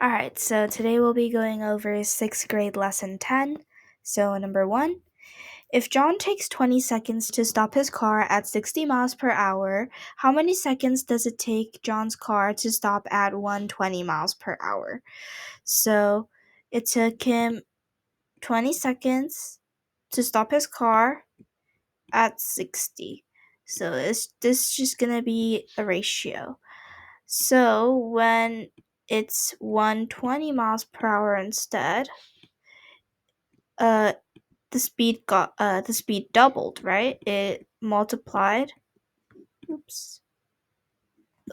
Alright, so today we'll be going over 6th grade lesson 10. So, number 1, if John takes 20 seconds to stop his car at 60 miles per hour, how many seconds does it take John's car to stop at 120 miles per hour? So, it took him 20 seconds to stop his car at 60. So, this just gonna be a ratio. So, when it's 120 miles per hour instead, uh the speed doubled, right? It multiplied. Oops.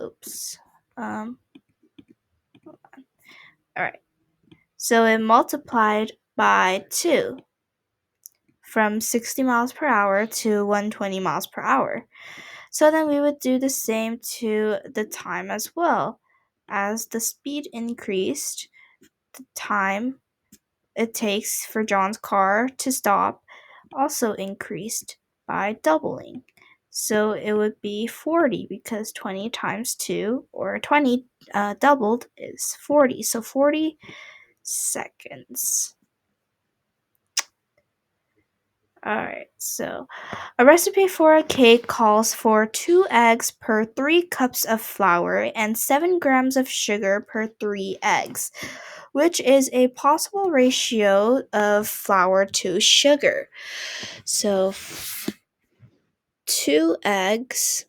Oops. Um all right. So it multiplied by 2 from 60 miles per hour to 120 miles per hour. So then we would do the same to the time as well. As the speed increased, the time it takes for John's car to stop also increased by doubling. So it would be 40 because 20 times 2, or 20 doubled, is 40. So 40 seconds. Alright, so a recipe for a cake calls for 2 eggs per 3 cups of flour and 7 grams of sugar per 3 eggs, which is a possible ratio of flour to sugar. So 2 eggs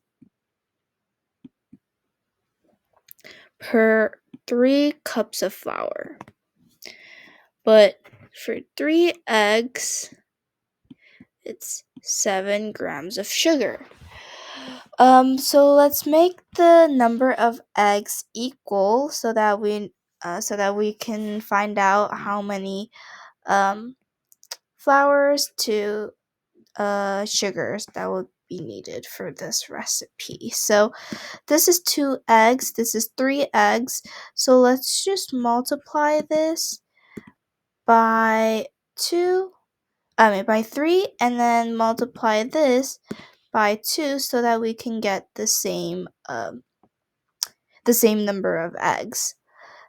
per 3 cups of flour. But for 3 eggs, it's 7 grams of sugar. So let's make the number of eggs equal so that we can find out how many flours to sugars that would be needed for this recipe. So this is 2 eggs, this is 3 eggs. So let's just multiply this by 3, and then multiply this by 2 so that we can get the same number of eggs.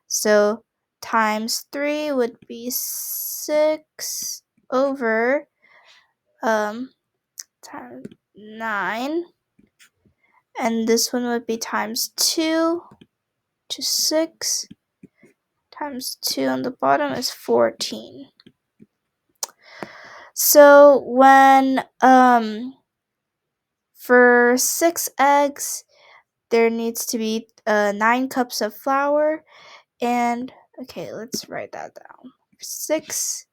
So times 3 would be 6 over times 9, and this one would be times 2, which is 6, times 2 on the bottom is 14. So when for 6 eggs, there needs to be 9 cups of flour, and okay, let's write that down. 6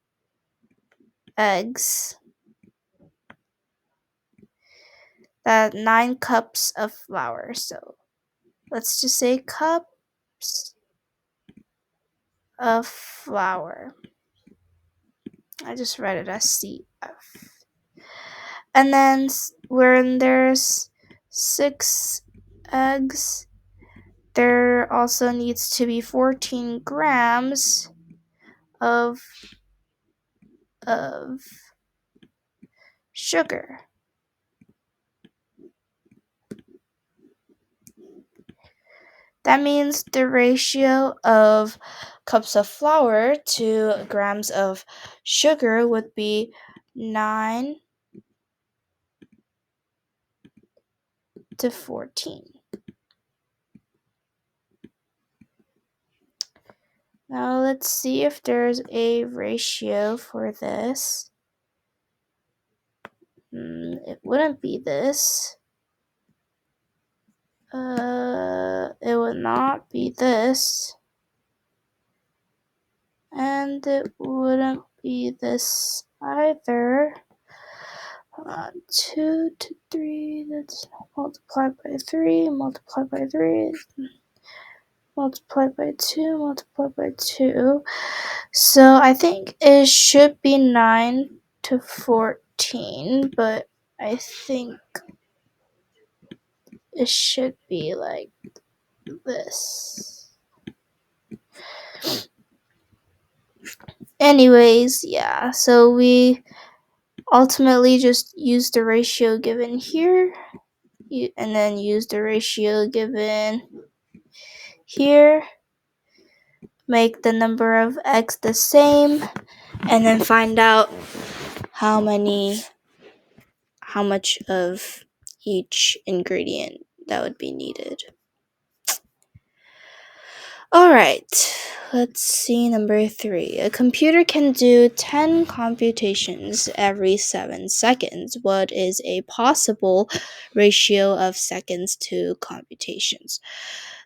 eggs, that 9 cups of flour. So let's just say cups of flour. I just write it as CF. And then when there's 6 eggs, there also needs to be 14 grams of sugar. That means the ratio of cups of flour to grams of sugar would be 9 to 14. Now let's see if there's a ratio for this. It wouldn't be this. It would not be this. And it wouldn't be this either. 2 to 3, that's multiplied by 3, multiplied by 3, multiplied by 2, multiplied by 2. So I think it should be 9 to 14, but I think it should be like this. Anyways, yeah, so we ultimately just use the ratio given here, and then use the ratio given here, make the number of eggs the same, and then find out how much of each ingredient that would be needed. Alright, let's see number 3. A computer can do 10 computations every 7 seconds. What is a possible ratio of seconds to computations?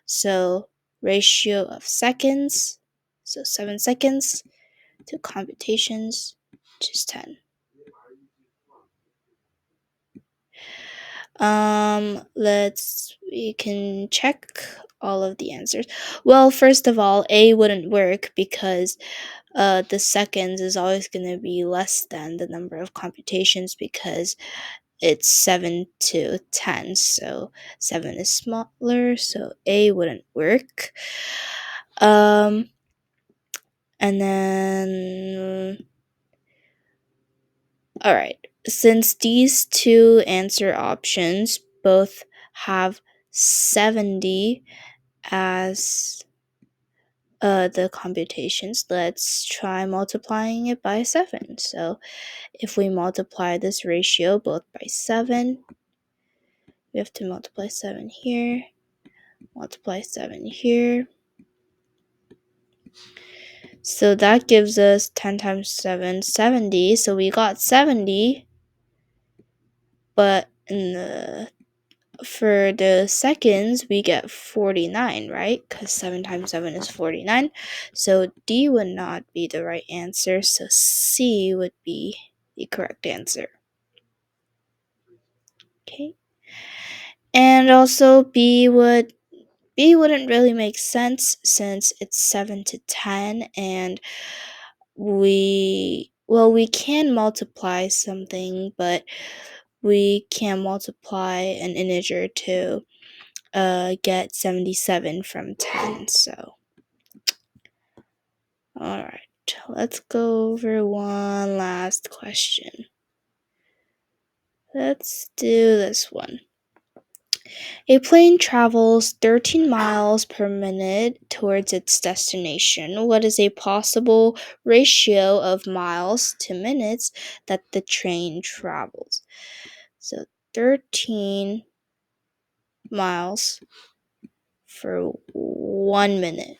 So, ratio of seconds, so 7 seconds to computations, which is 10. We can check all of the answers. Well, first of all, A wouldn't work because the seconds is always going to be less than the number of computations because it's 7 to 10, so 7 is smaller, so A wouldn't work. And then, alright, since these two answer options both have 70 as the computations, let's try multiplying it by 7. So if we multiply this ratio both by 7, we have to multiply 7 here, multiply 7 here. So that gives us 10 times 7, 70. So we got 70, but for the seconds, we get 49, right? Because 7 times 7 is 49. So D would not be the right answer. So C would be the correct answer. Okay. And also B wouldn't really make sense since it's 7 to 10, and we can multiply something, but we can multiply an integer to get 77 from 10. So alright, let's go over one last question. Let's do this one. A plane travels 13 miles per minute towards its destination. What is a possible ratio of miles to minutes that the train travels? So 13 miles for 1 minute,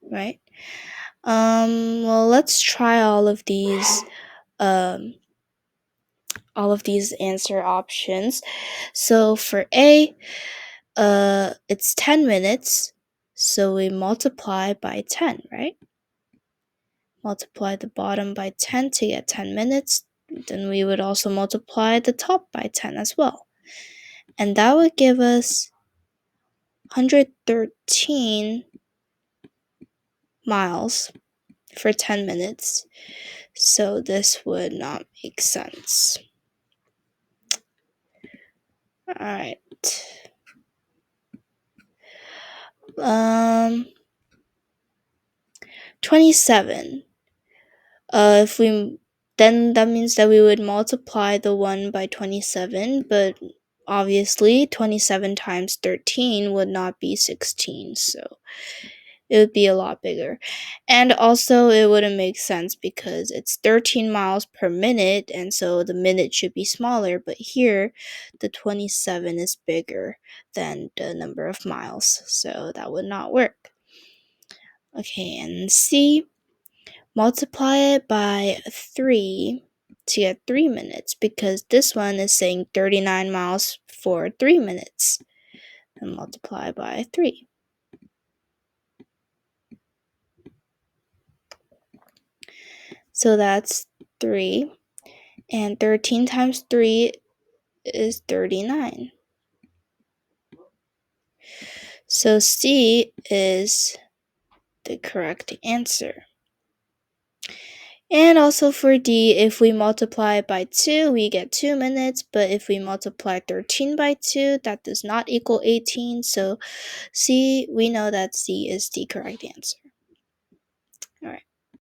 right? Well, let's try all of these answer options. So for A, it's 10 minutes, so we multiply by 10, right? Multiply the bottom by 10 to get 10 minutes. Then we would also multiply the top by 10 as well. And that would give us 113 miles for 10 minutes. So this would not make sense. Alright. 27. Then that means that we would multiply the 1 by 27, but obviously 27 times 13 would not be 16, so it would be a lot bigger. And also it wouldn't make sense because it's 13 miles per minute, and so the minute should be smaller, but here the 27 is bigger than the number of miles, so that would not work. Okay, and C, multiply it by 3 to get 3 minutes because this one is saying 39 miles for 3 minutes, and multiply by 3. So that's 3, and 13 times 3 is 39. So C is the correct answer. And also for D, if we multiply by 2, we get 2 minutes, but if we multiply 13 by 2, that does not equal 18, so C, we know that C is the correct answer.